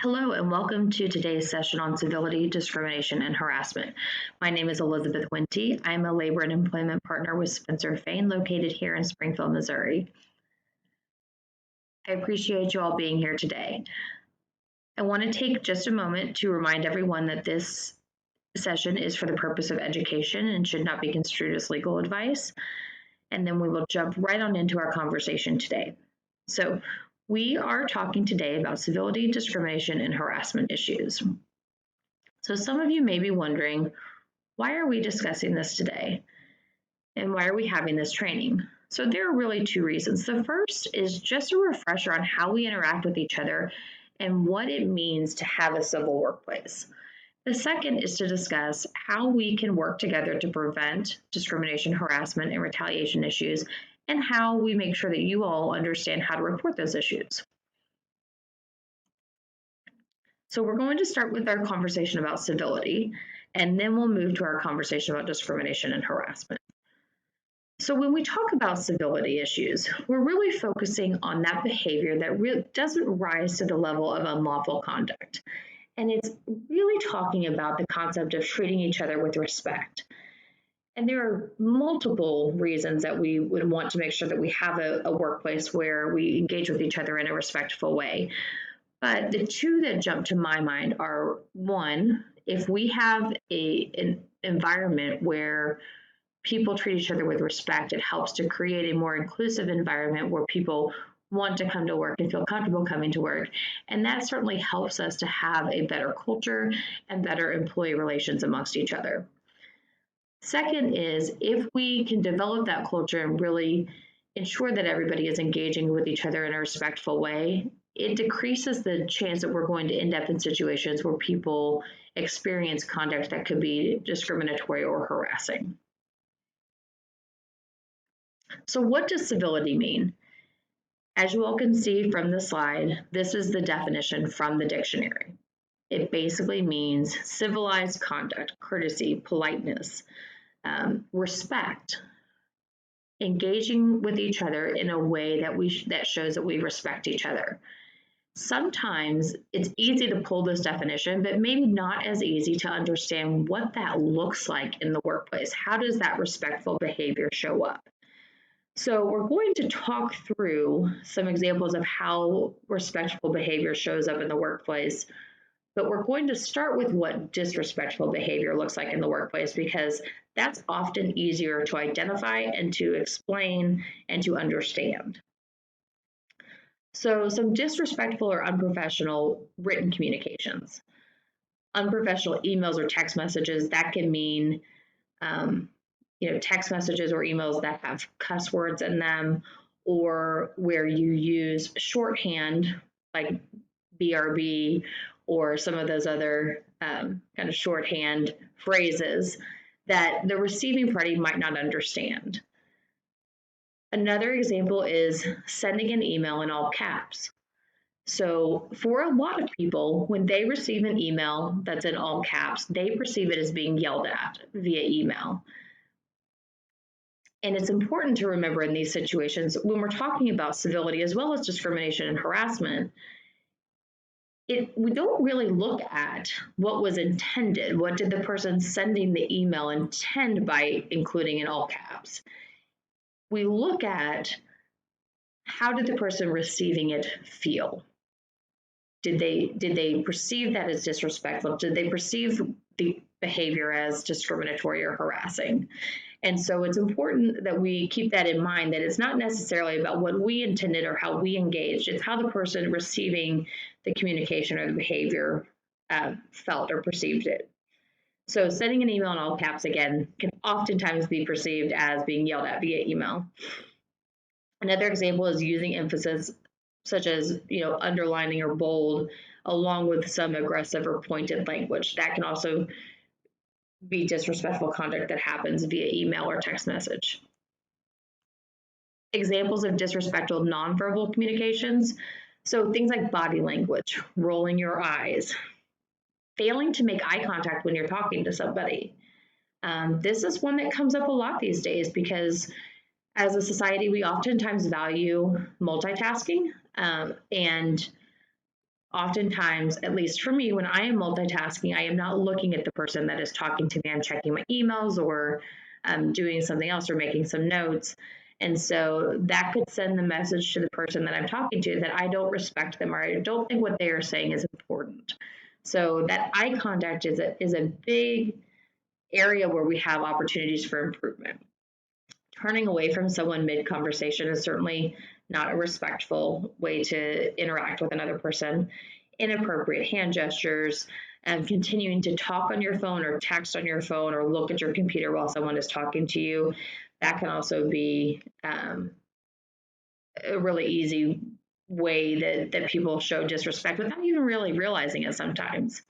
Hello and welcome to today's session on civility, discrimination, and harassment. My name is Elizabeth Winty. I'm a labor and employment partner with Spencer Fain, located here in Springfield, Missouri. I appreciate you all being here today. I want to take just a moment to remind everyone that this session is for the purpose of education and should not be construed as legal advice. And then we will jump right on into our conversation today. So, we are talking today about civility, discrimination, and harassment issues. So some of you may be wondering, why are we discussing this today? And why are we having this training? So there are really two reasons. The first is just a refresher on how we interact with each other and what it means to have a civil workplace. The second is to discuss how we can work together to prevent discrimination, harassment, and retaliation issues, and how we make sure that you all understand how to report those issues. So we're going to start with our conversation about civility, and then we'll move to our conversation about discrimination and harassment. So when we talk about civility issues, we're really focusing on that behavior that doesn't rise to the level of unlawful conduct. And it's really talking about the concept of treating each other with respect. And there are multiple reasons that we would want to make sure that we have a workplace where we engage with each other in a respectful way. But the two that jump to my mind are, one, if we have an environment where people treat each other with respect, it helps to create a more inclusive environment where people want to come to work and feel comfortable coming to work. And that certainly helps us to have a better culture and better employee relations amongst each other. Second is, if we can develop that culture and really ensure that everybody is engaging with each other in a respectful way, it decreases the chance that we're going to end up in situations where people experience conduct that could be discriminatory or harassing. So what does civility mean? As you all can see from the slide, this is the definition from the dictionary. It basically means civilized conduct, courtesy, politeness, respect, engaging with each other in a way that shows that we respect each other. Sometimes it's easy to pull this definition, but maybe not as easy to understand what that looks like in the workplace. How does that respectful behavior show up? So we're going to talk through some examples of how respectful behavior shows up in the workplace, but we're going to start with what disrespectful behavior looks like in the workplace, because that's often easier to identify and to explain and to understand. So some disrespectful or unprofessional written communications. Unprofessional emails or text messages, that can mean text messages or emails that have cuss words in them, or where you use shorthand like BRB or some of those other kind of shorthand phrases that the receiving party might not understand. Another example is sending an email in all caps. So for a lot of people, when they receive an email that's in all caps, they perceive it as being yelled at via email. And it's important to remember in these situations, when we're talking about civility as well as discrimination and harassment, we don't really look at what was intended. What did the person sending the email intend by including in all caps? We look at, how did the person receiving it feel? Did they perceive that as disrespectful? Did they perceive the behavior as discriminatory or harassing? And so it's important that we keep that in mind, that it's not necessarily about what we intended or how we engaged. It's how the person receiving the communication or the behavior felt or perceived it. So sending an email in all caps, again, can oftentimes be perceived as being yelled at via email. Another example is using emphasis such as, underlining or bold, along with some aggressive or pointed language. That can also be disrespectful conduct that happens via email or text message. Examples of disrespectful nonverbal communications. So things like body language, rolling your eyes, failing to make eye contact when you're talking to somebody. This is one that comes up a lot these days because as a society, we oftentimes value multitasking, and Oftentimes, at least for me, when I am multitasking, I am not looking at the person that is talking to me. I'm checking my emails or doing something else or making some notes. And so that could send the message to the person that I'm talking to that I don't respect them or I don't think what they are saying is important. So that eye contact is a big area where we have opportunities for improvement. Turning away from someone mid conversation is certainly not a respectful way to interact with another person. Inappropriate hand gestures and continuing to talk on your phone or text on your phone or look at your computer while someone is talking to you, that can also be a really easy way that people show disrespect without even really realizing it sometimes.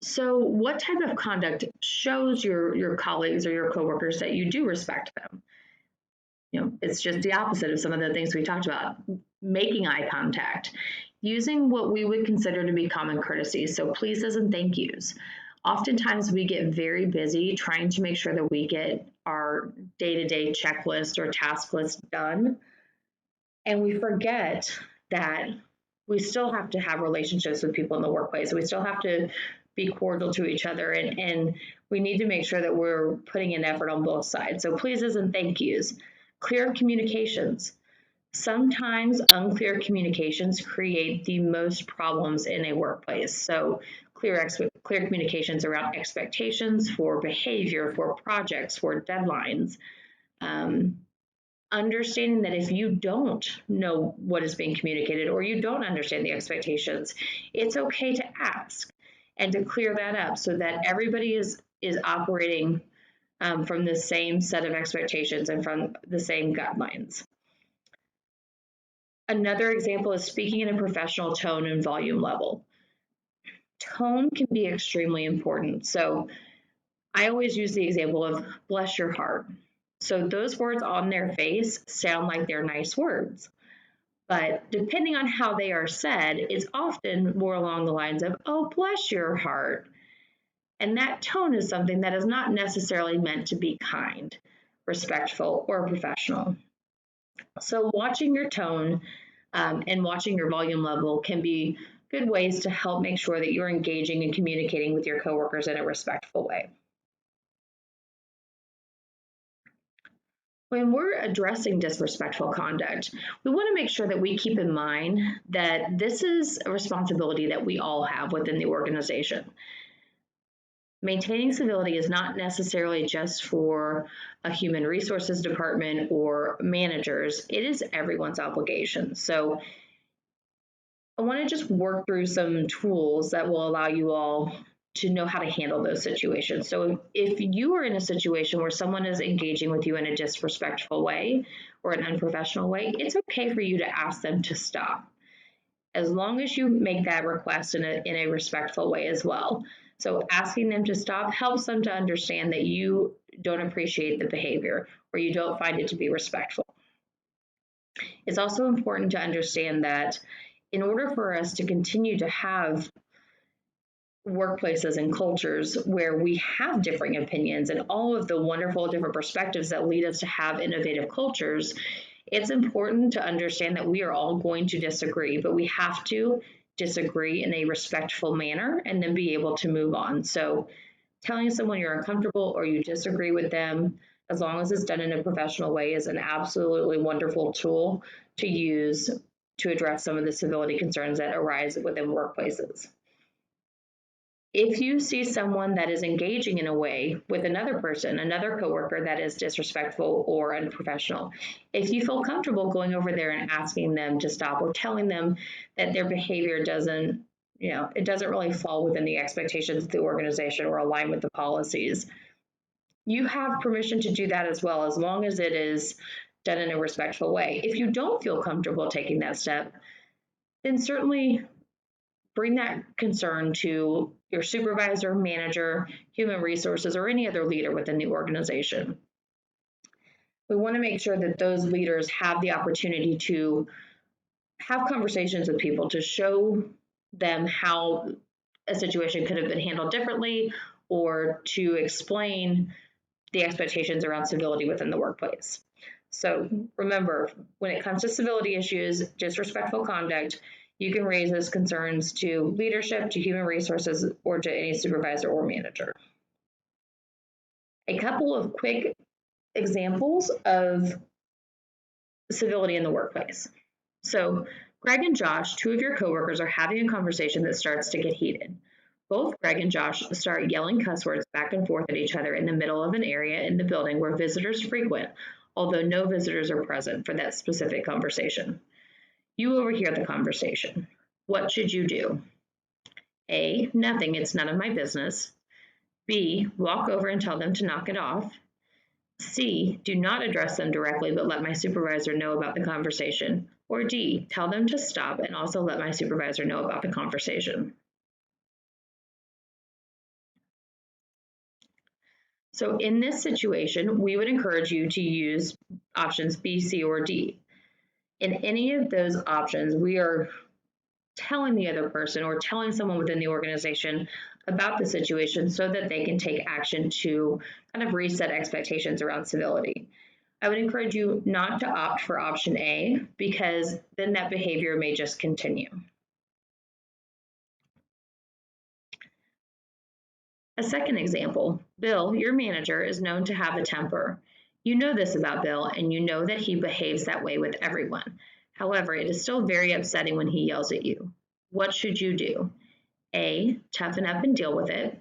So, what type of conduct shows your colleagues or your coworkers that you do respect them? It's just the opposite of some of the things we talked about. Making eye contact, using what we would consider to be common courtesies, so pleases and thank yous. Oftentimes, we get very busy trying to make sure that we get our day-to-day checklist or task list done, and we forget that we still have to have relationships with people in the workplace. We still have to be cordial to each other, and we need to make sure that we're putting in effort on both sides. So pleases and thank yous. Clear communications. Sometimes unclear communications create the most problems in a workplace. So clear communications around expectations for behavior, for projects, for deadlines. Understanding that if you don't know what is being communicated or you don't understand the expectations, it's okay to ask and to clear that up so that everybody is operating from the same set of expectations and from the same guidelines. Another example is speaking in a professional tone and volume level. Tone can be extremely important. So I always use the example of bless your heart. So those words on their face sound like they're nice words. But depending on how they are said, it's often more along the lines of, oh, bless your heart. And that tone is something that is not necessarily meant to be kind, respectful, or professional. So watching your tone and watching your volume level can be good ways to help make sure that you're engaging and communicating with your coworkers in a respectful way. When we're addressing disrespectful conduct, we want to make sure that we keep in mind that this is a responsibility that we all have within the organization. Maintaining civility is not necessarily just for a human resources department or managers, it is everyone's obligation. So I want to just work through some tools that will allow you all to know how to handle those situations. So if you are in a situation where someone is engaging with you in a disrespectful way or an unprofessional way, it's okay for you to ask them to stop, as long as you make that request in a respectful way as well. So asking them to stop helps them to understand that you don't appreciate the behavior or you don't find it to be respectful. It's also important to understand that in order for us to continue to have workplaces and cultures where we have differing opinions and all of the wonderful different perspectives that lead us to have innovative cultures, it's important to understand that we are all going to disagree, but we have to disagree in a respectful manner and then be able to move on. So telling someone you're uncomfortable or you disagree with them, as long as it's done in a professional way, is an absolutely wonderful tool to use to address some of the civility concerns that arise within workplaces. If you see someone that is engaging in a way with another person, another coworker that is disrespectful or unprofessional, if you feel comfortable going over there and asking them to stop or telling them that their behavior doesn't really fall within the expectations of the organization or align with the policies, you have permission to do that as well, as long as it is done in a respectful way. If you don't feel comfortable taking that step, then certainly bring that concern to your supervisor, manager, human resources, or any other leader within the organization. We want to make sure that those leaders have the opportunity to have conversations with people to show them how a situation could have been handled differently or to explain the expectations around civility within the workplace. So remember, when it comes to civility issues, disrespectful conduct, you can raise those concerns to leadership, to human resources, or to any supervisor or manager. A couple of quick examples of civility in the workplace. So Greg and Josh, two of your coworkers, are having a conversation that starts to get heated. Both Greg and Josh start yelling cuss words back and forth at each other in the middle of an area in the building where visitors frequent, although no visitors are present for that specific conversation. You overhear the conversation. What should you do? A, nothing, it's none of my business. B, walk over and tell them to knock it off. C, do not address them directly but let my supervisor know about the conversation. Or D, tell them to stop and also let my supervisor know about the conversation. So in this situation, we would encourage you to use options B, C, or D. In any of those options, we are telling the other person or telling someone within the organization about the situation so that they can take action to kind of reset expectations around civility. I would encourage you not to opt for option A because then that behavior may just continue. A second example, Bill, your manager, is known to have a temper. You know this about Bill and you know that he behaves that way with everyone. However, it is still very upsetting when he yells at you. What should you do? A, toughen up and deal with it.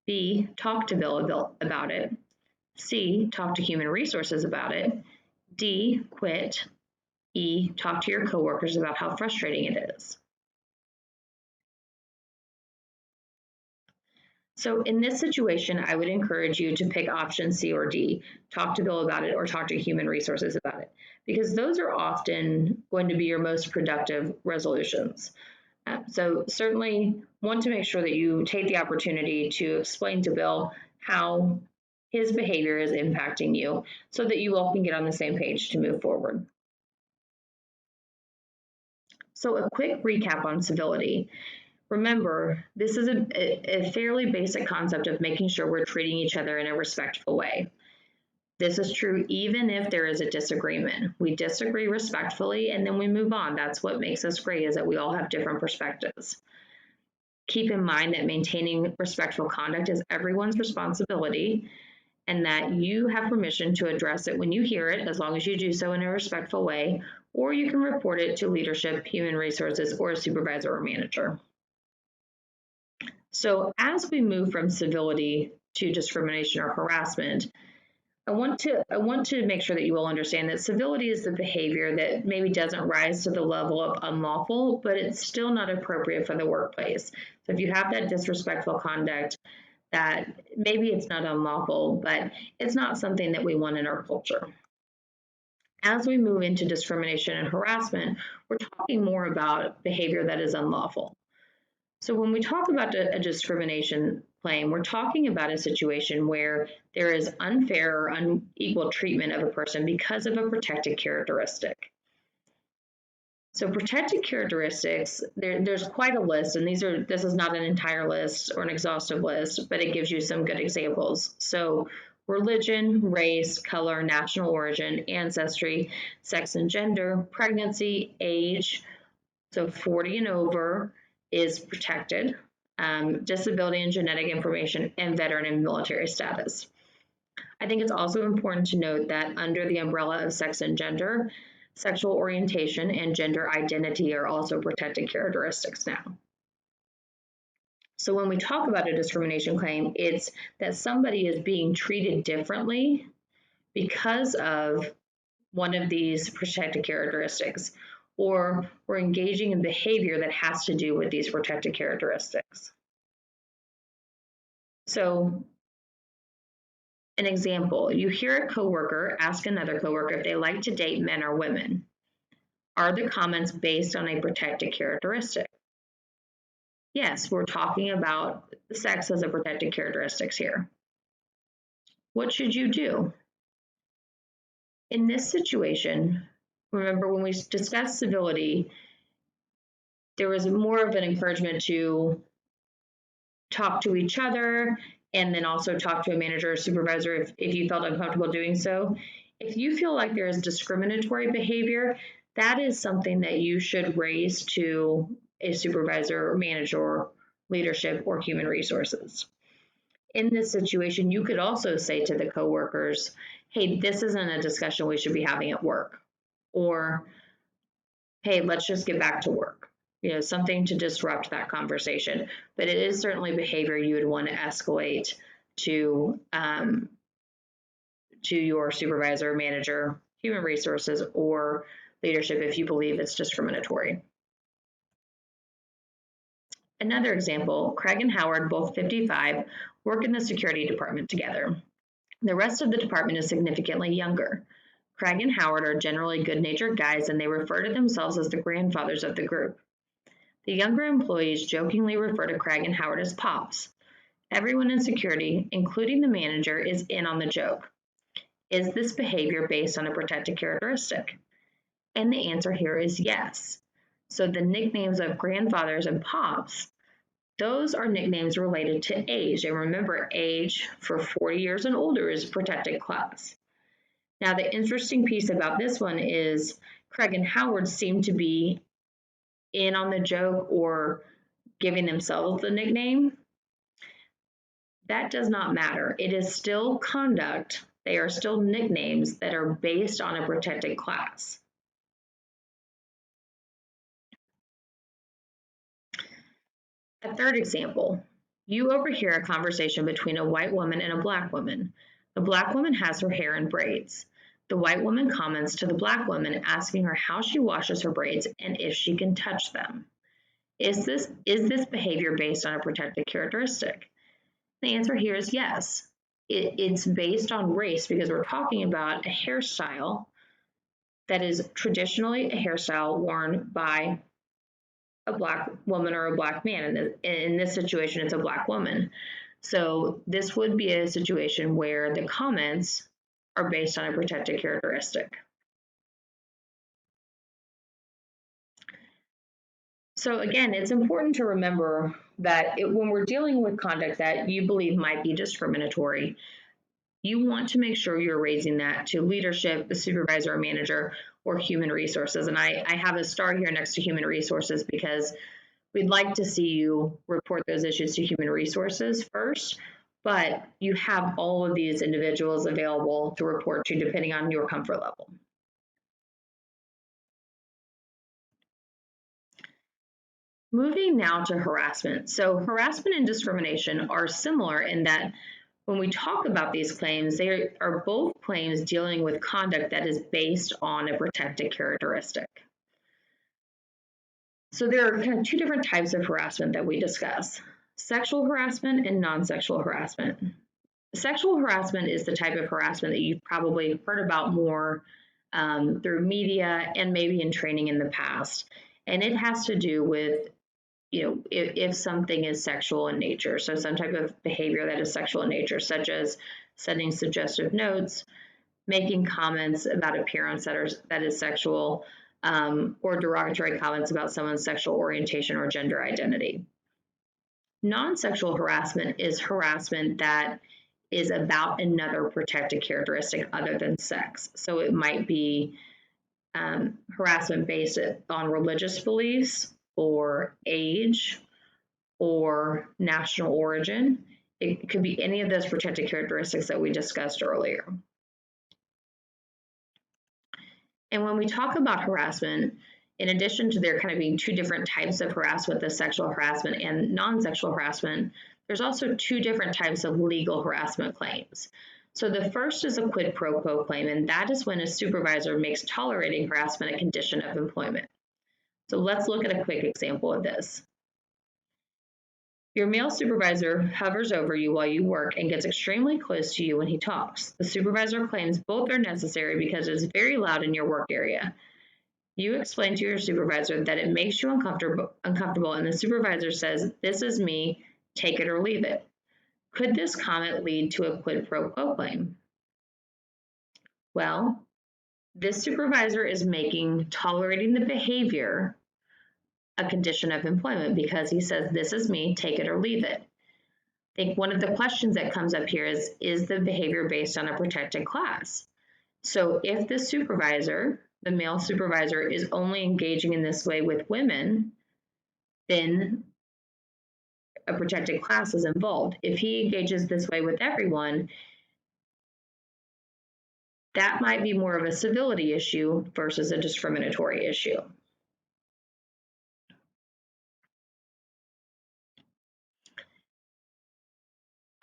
B, talk to Bill about it. C, talk to human resources about it. D, quit. E, talk to your coworkers about how frustrating it is. So in this situation, I would encourage you to pick option C or D, talk to Bill about it or talk to human resources about it, because those are often going to be your most productive resolutions. So certainly want to make sure that you take the opportunity to explain to Bill how his behavior is impacting you so that you all can get on the same page to move forward. So a quick recap on civility. Remember, this is a fairly basic concept of making sure we're treating each other in a respectful way. This is true even if there is a disagreement. We disagree respectfully and then we move on. That's what makes us great, is that we all have different perspectives. Keep in mind that maintaining respectful conduct is everyone's responsibility and that you have permission to address it when you hear it, as long as you do so in a respectful way, or you can report it to leadership, human resources, or a supervisor or manager. So as we move from civility to discrimination or harassment, I want to make sure that you all understand that civility is the behavior that maybe doesn't rise to the level of unlawful, but it's still not appropriate for the workplace. So if you have that disrespectful conduct, that maybe it's not unlawful, but it's not something that we want in our culture. As we move into discrimination and harassment, we're talking more about behavior that is unlawful. So when we talk about a discrimination claim, we're talking about a situation where there is unfair or unequal treatment of a person because of a protected characteristic. So protected characteristics, there's quite a list, and this is not an entire list or an exhaustive list, but it gives you some good examples. So religion, race, color, national origin, ancestry, sex and gender, pregnancy, age, so 40 and over is protected, disability and genetic information, and veteran and military status. I think it's also important to note that under the umbrella of sex and gender, sexual orientation and gender identity are also protected characteristics now. So when we talk about a discrimination claim, it's that somebody is being treated differently because of one of these protected characteristics, or we're engaging in behavior that has to do with these protected characteristics. So an example, you hear a coworker ask another coworker if they like to date men or women. Are the comments based on a protected characteristic? Yes, we're talking about sex as a protected characteristics here. What should you do? In this situation, remember when we discussed civility, there was more of an encouragement to talk to each other and then also talk to a manager or supervisor if you felt uncomfortable doing so. If you feel like there is discriminatory behavior, that is something that you should raise to a supervisor or manager, leadership, or human resources. In this situation, you could also say to the coworkers, hey, this isn't a discussion we should be having at work, or hey, let's just get back to work. Something to disrupt that conversation. But it is certainly behavior you would want to escalate to your supervisor, manager, human resources, or leadership if you believe it's discriminatory. Another example, Craig and Howard, both 55, work in the security department together. The rest of the department is significantly younger. Craig and Howard are generally good-natured guys, and they refer to themselves as the grandfathers of the group. The younger employees jokingly refer to Craig and Howard as Pops. Everyone in security, including the manager, is in on the joke. Is this behavior based on a protected characteristic? And the answer here is yes. So the nicknames of grandfathers and Pops, those are nicknames related to age. And remember, age for 40 years and older is protected class. Now, the interesting piece about this one is Craig and Howard seem to be in on the joke or giving themselves the nickname. That does not matter. It is still conduct. They are still nicknames that are based on a protected class. A third example, you overhear a conversation between a white woman and a black woman. The black woman has her hair in braids. The white woman comments to the black woman, asking her how she washes her braids and if she can touch them. Is this behavior based on a protected characteristic? The answer here is yes. It's based on race because we're talking about a hairstyle that is traditionally a hairstyle worn by a black woman or a black man. In this situation, it's a black woman. So this would be a situation where the comments are based on a protected characteristic. So again, it's important to remember that when we're dealing with conduct that you believe might be discriminatory, you want to make sure you're raising that to leadership, the supervisor or manager, or human resources. And I have a star here next to human resources because we'd like to see you report those issues to human resources first, but you have all of these individuals available to report to depending on your comfort level. Moving now to harassment. So harassment and discrimination are similar in that when we talk about these claims, they are both claims dealing with conduct that is based on a protected characteristic. So there are kind of two different types of harassment that we discuss, sexual harassment and non-sexual harassment. Sexual harassment is the type of harassment that you've probably heard about more through media and maybe in training in the past. And it has to do with if something is sexual in nature, so some type of behavior that is sexual in nature, such as sending suggestive notes, making comments about appearance that is sexual, or derogatory comments about someone's sexual orientation or gender identity. Non-sexual harassment is harassment that is about another protected characteristic other than sex. So it might be harassment based on religious beliefs, or age, or national origin. It could be any of those protected characteristics that we discussed earlier. And when we talk about harassment, in addition to there kind of being two different types of harassment, the sexual harassment and non-sexual harassment, there's also two different types of legal harassment claims. So the first is a quid pro quo claim, and that is when a supervisor makes tolerating harassment a condition of employment. So let's look at a quick example of this. Your male supervisor hovers over you while you work and gets extremely close to you when he talks. The supervisor claims both are necessary because it is very loud in your work area. You explain to your supervisor that it makes you uncomfortable, and the supervisor says, "This is me, take it or leave it." Could this comment lead to a quid pro quo claim? Well, this supervisor is making tolerating the behavior a condition of employment because he says, "This is me, take it or leave it." I think one of the questions that comes up here is the behavior based on a protected class? So if the supervisor, the male supervisor, is only engaging in this way with women, then a protected class is involved. If he engages this way with everyone, that might be more of a civility issue versus a discriminatory issue.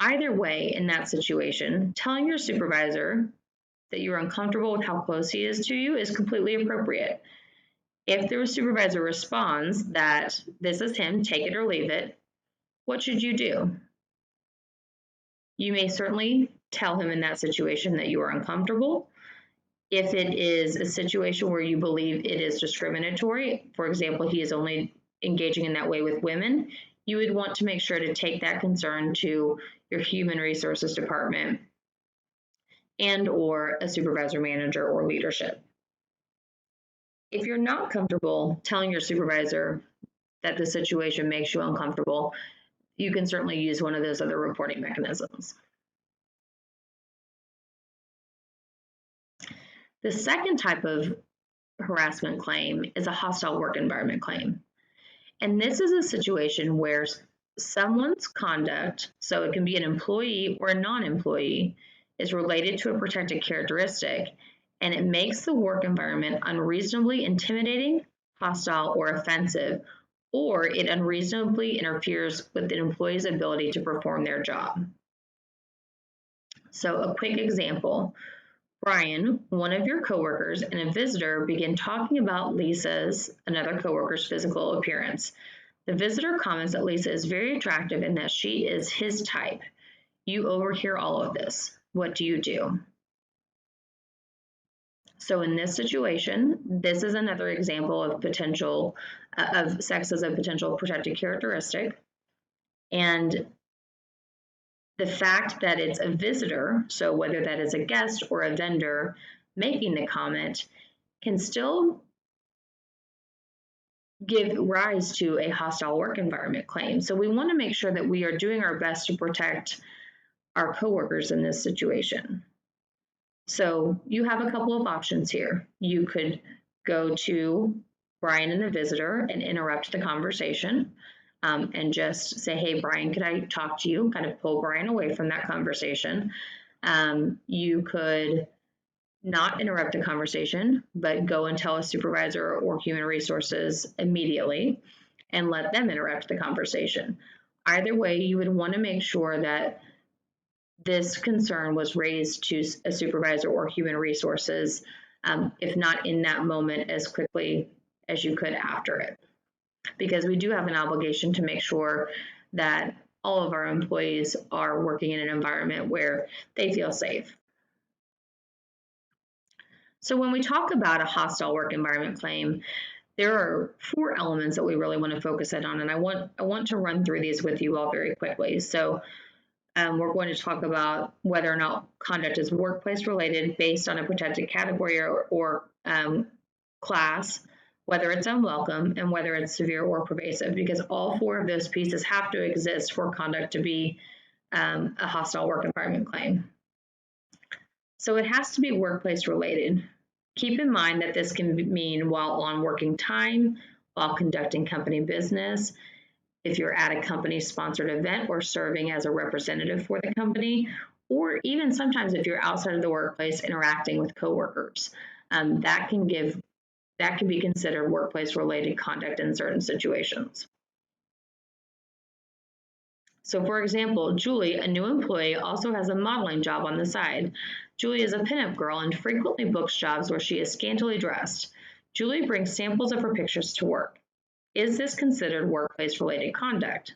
Either way, in that situation, telling your supervisor that you're uncomfortable with how close he is to you is completely appropriate. If the supervisor responds that this is him, take it or leave it, what should you do? You may certainly tell him in that situation that you are uncomfortable. If it is a situation where you believe it is discriminatory, for example, he is only engaging in that way with women, you would want to make sure to take that concern to your human resources department and or a supervisor, manager, or leadership. If you're not comfortable telling your supervisor that the situation makes you uncomfortable, you can certainly use one of those other reporting mechanisms. The second type of harassment claim is a hostile work environment claim. And this is a situation where someone's conduct, so it can be an employee or a non-employee, is related to a protected characteristic, and it makes the work environment unreasonably intimidating, hostile, or offensive, or it unreasonably interferes with an employee's ability to perform their job. So a quick example. Brian, one of your coworkers, and a visitor begin talking about Lisa's, another coworker's, physical appearance. The visitor comments that Lisa is very attractive and that she is his type. You overhear all of this. What do you do? So in this situation, this is another example of potential of sex as a potential protected characteristic. And the fact that it's a visitor, so whether that is a guest or a vendor making the comment, can still give rise to a hostile work environment claim. So we want to make sure that we are doing our best to protect our coworkers in this situation. So you have a couple of options here. You could go to Brian and the visitor and interrupt the conversation and just say, hey, Brian, could I talk to you? Kind of pull Brian away from that conversation. You could not interrupt the conversation, but go and tell a supervisor or human resources immediately and let them interrupt the conversation. Either way, you would want to make sure that this concern was raised to a supervisor or human resources, if not in that moment, as quickly as you could after it. Because we do have an obligation to make sure that all of our employees are working in an environment where they feel safe. So when we talk about a hostile work environment claim, there are 4 elements that we really want to focus in on, and I want to run through these with you all very quickly. So we're going to talk about whether or not conduct is workplace related based on a protected category or class, whether it's unwelcome, and whether it's severe or pervasive, because all 4 of those pieces have to exist for conduct to be a hostile work environment claim. So it has to be workplace related. Keep in mind that this can mean while on working time, while conducting company business, if you're at a company-sponsored event or serving as a representative for the company, or even sometimes if you're outside of the workplace interacting with coworkers. That can be considered workplace-related conduct in certain situations. So for example, Julie, a new employee, also has a modeling job on the side. Julie is a pinup girl and frequently books jobs where she is scantily dressed. Julie brings samples of her pictures to work. Is this considered workplace-related conduct?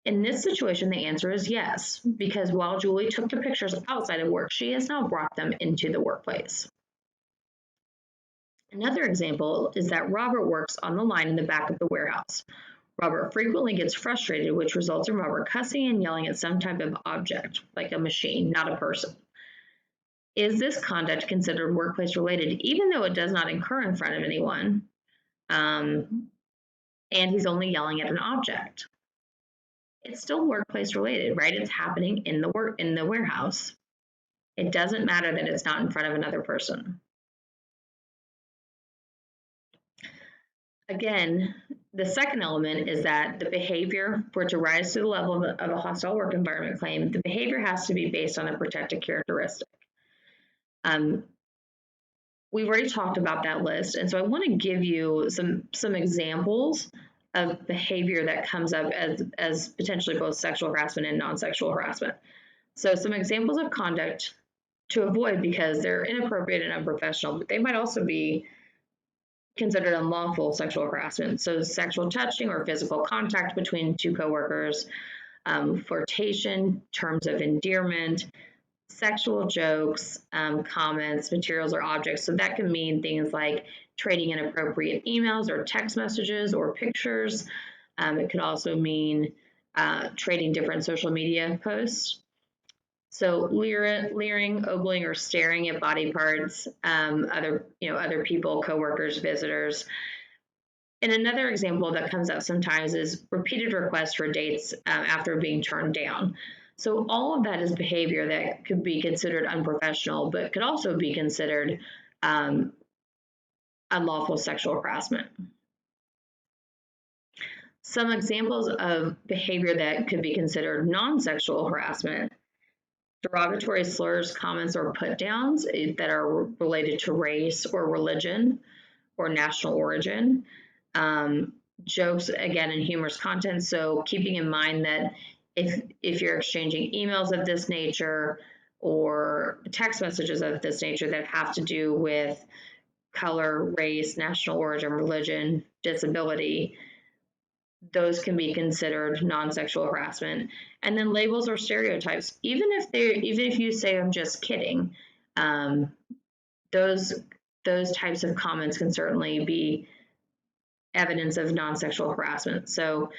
In this situation, the answer is yes, because while Julie took the pictures outside of work, she has now brought them into the workplace. Another example is that Robert works on the line in the back of the warehouse. Robert frequently gets frustrated, which results in Robert cussing and yelling at some type of object, like a machine, not a person. Is this conduct considered workplace related, even though it does not occur in front of anyone, and he's only yelling at an object? It's still workplace related, right? It's happening in the warehouse. It doesn't matter that it's not in front of another person. Again, the second element is that the behavior, for it to rise to the level of a hostile work environment claim, the behavior has to be based on a protected characteristic. We've already talked about that list, and so I want to give you some examples of behavior that comes up as potentially both sexual harassment and non-sexual harassment. So some examples of conduct to avoid because they're inappropriate and unprofessional, but they might also be considered unlawful sexual harassment. So sexual touching or physical contact between two coworkers, flirtation, terms of endearment, sexual jokes, comments, materials, or objects. So that can mean things like trading inappropriate emails or text messages or pictures. It could also mean trading different social media posts. So leering, ogling, or staring at body parts, other people, coworkers, visitors. And another example that comes up sometimes is repeated requests for dates after being turned down. So all of that is behavior that could be considered unprofessional, but could also be considered unlawful sexual harassment. Some examples of behavior that could be considered non-sexual harassment: derogatory slurs, comments, or put-downs that are related to race or religion or national origin. Jokes, again, and humorous content. So keeping in mind that if you're exchanging emails of this nature or text messages of this nature that have to do with color, race, national origin, religion, disability, those can be considered non-sexual harassment. And then labels or stereotypes, even if you say I'm just kidding, those types of comments can certainly be evidence of non-sexual harassment. So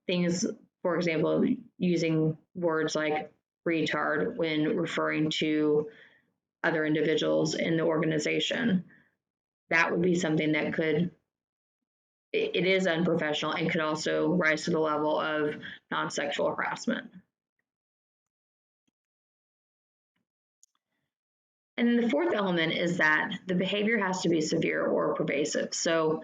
things, for example, using words like retard when referring to other individuals in the organization, that would be something that it is unprofessional and could also rise to the level of non-sexual harassment. And then the fourth element is that the behavior has to be severe or pervasive. So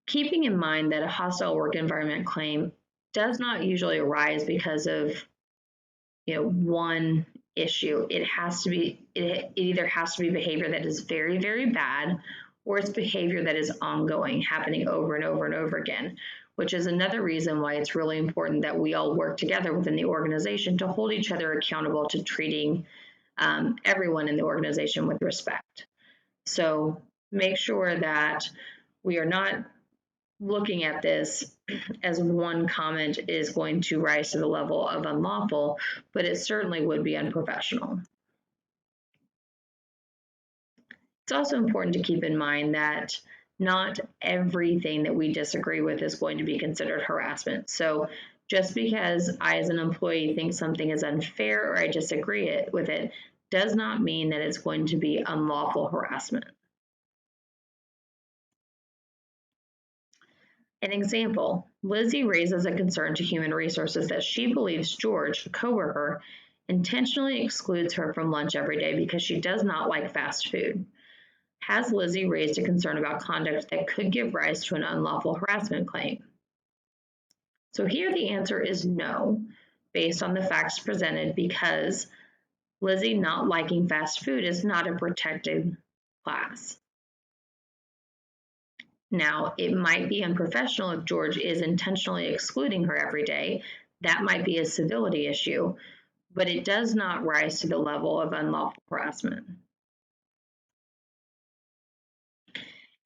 keeping in mind that a hostile work environment claim does not usually arise because of one issue. It either has to be behavior that is very, very bad, or it's behavior that is ongoing, happening over and over and over again, which is another reason why it's really important that we all work together within the organization to hold each other accountable to treating everyone in the organization with respect. So make sure that we are not looking at this as one comment is going to rise to the level of unlawful, but it certainly would be unprofessional. It's also important to keep in mind that not everything that we disagree with is going to be considered harassment. So just because I, as an employee, think something is unfair or I disagree with it, does not mean that it's going to be unlawful harassment. An example: Lizzie raises a concern to human resources that she believes George, a coworker, intentionally excludes her from lunch every day because she does not like fast food. Has Lizzie raised a concern about conduct that could give rise to an unlawful harassment claim? So here the answer is no, based on the facts presented, because Lizzie not liking fast food is not a protected class. Now, it might be unprofessional if George is intentionally excluding her every day. That might be a civility issue, but it does not rise to the level of unlawful harassment.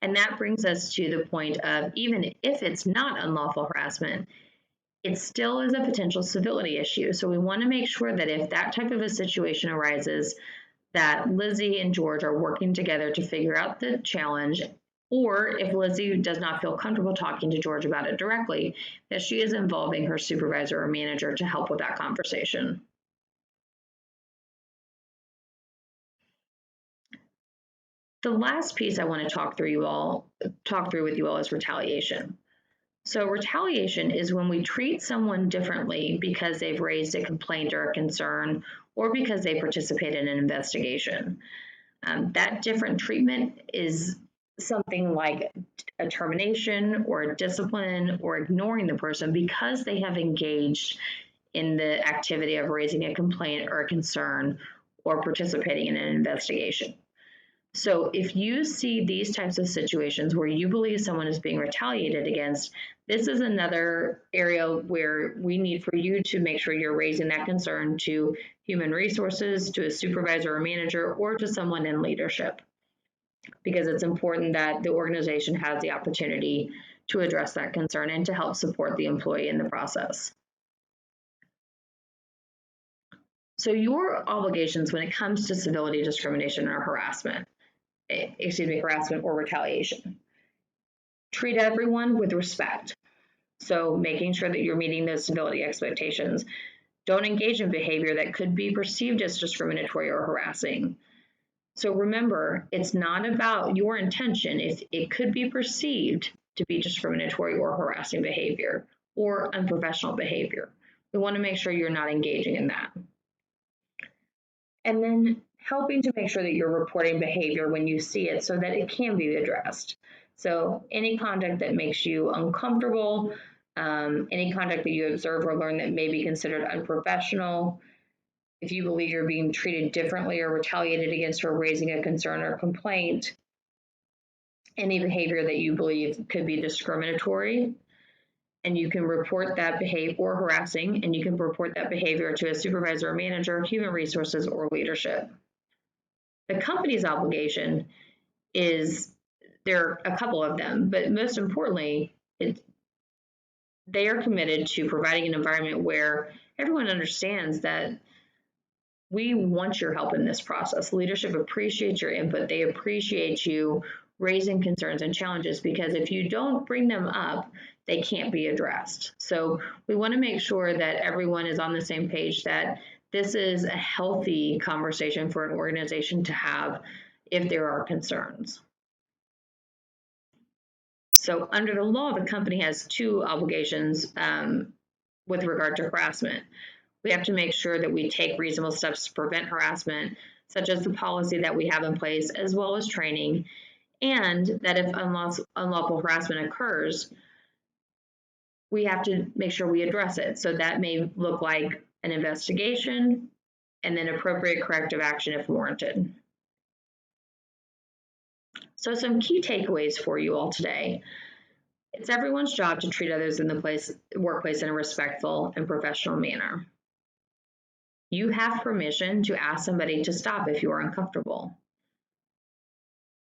And that brings us to the point of, even if it's not unlawful harassment, it still is a potential civility issue. So we want to make sure that if that type of a situation arises, that Lizzie and George are working together to figure out the challenge, or if Lizzie does not feel comfortable talking to George about it directly, that she is involving her supervisor or manager to help with that conversation. The last piece I want to talk through with you all is retaliation. So retaliation is when we treat someone differently because they've raised a complaint or a concern, or because they participate in an investigation. That different treatment is something like a termination or a discipline or ignoring the person because they have engaged in the activity of raising a complaint or a concern or participating in an investigation. So if you see these types of situations where you believe someone is being retaliated against, this is another area where we need for you to make sure you're raising that concern to human resources, to a supervisor or manager, or to someone in leadership, because it's important that the organization has the opportunity to address that concern and to help support the employee in the process. So your obligations when it comes to civility, discrimination, or harassment or retaliation. Treat everyone with respect. So making sure that you're meeting those civility expectations. Don't engage in behavior that could be perceived as discriminatory or harassing. So remember, it's not about your intention. It could be perceived to be discriminatory or harassing behavior or unprofessional behavior. We want to make sure you're not engaging in that. And then helping to make sure that you're reporting behavior when you see it so that it can be addressed. So any conduct that makes you uncomfortable, any conduct that you observe or learn that may be considered unprofessional, if you believe you're being treated differently or retaliated against for raising a concern or complaint, any behavior that you believe could be discriminatory, and you can report that behavior or harassing, and you can report that behavior to a supervisor or manager, human resources, or leadership. The company's obligation is, there are a couple of them, but most importantly, they are committed to providing an environment where everyone understands that we want your help in this process. Leadership appreciates your input. They appreciate you raising concerns and challenges, because if you don't bring them up, they can't be addressed. So we want to make sure that everyone is on the same page, that this is a healthy conversation for an organization to have if there are concerns. So under the law, the company has two obligations with regard to harassment. We have to make sure that we take reasonable steps to prevent harassment, such as the policy that we have in place, as well as training, and that if unlawful harassment occurs, we have to make sure we address it. So that may look like an investigation and then appropriate corrective action if warranted. So some key takeaways for you all today. It's everyone's job to treat others in the workplace in a respectful and professional manner. You have permission to ask somebody to stop if you are uncomfortable.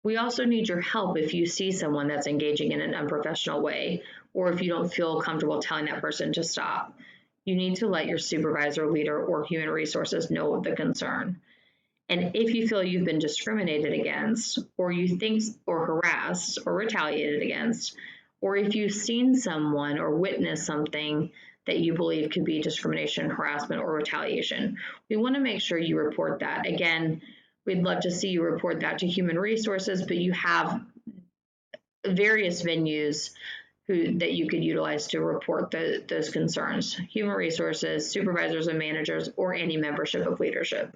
We also need your help if you see someone that's engaging in an unprofessional way, or if you don't feel comfortable telling that person to stop. You need to let your supervisor, leader, or human resources know of the concern. And if you feel you've been discriminated against, or you think or harassed or retaliated against, or if you've seen someone or witnessed something that you believe could be discrimination, harassment, or retaliation, we want to make sure you report that. Again, we'd love to see you report that to human resources, but you have various venues that you could utilize to report those concerns: human resources, supervisors and managers, or any membership of leadership.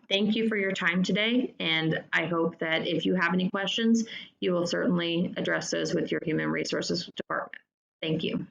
Thank you for your time today, and I hope that if you have any questions, you will certainly address those with your human resources department. Thank you.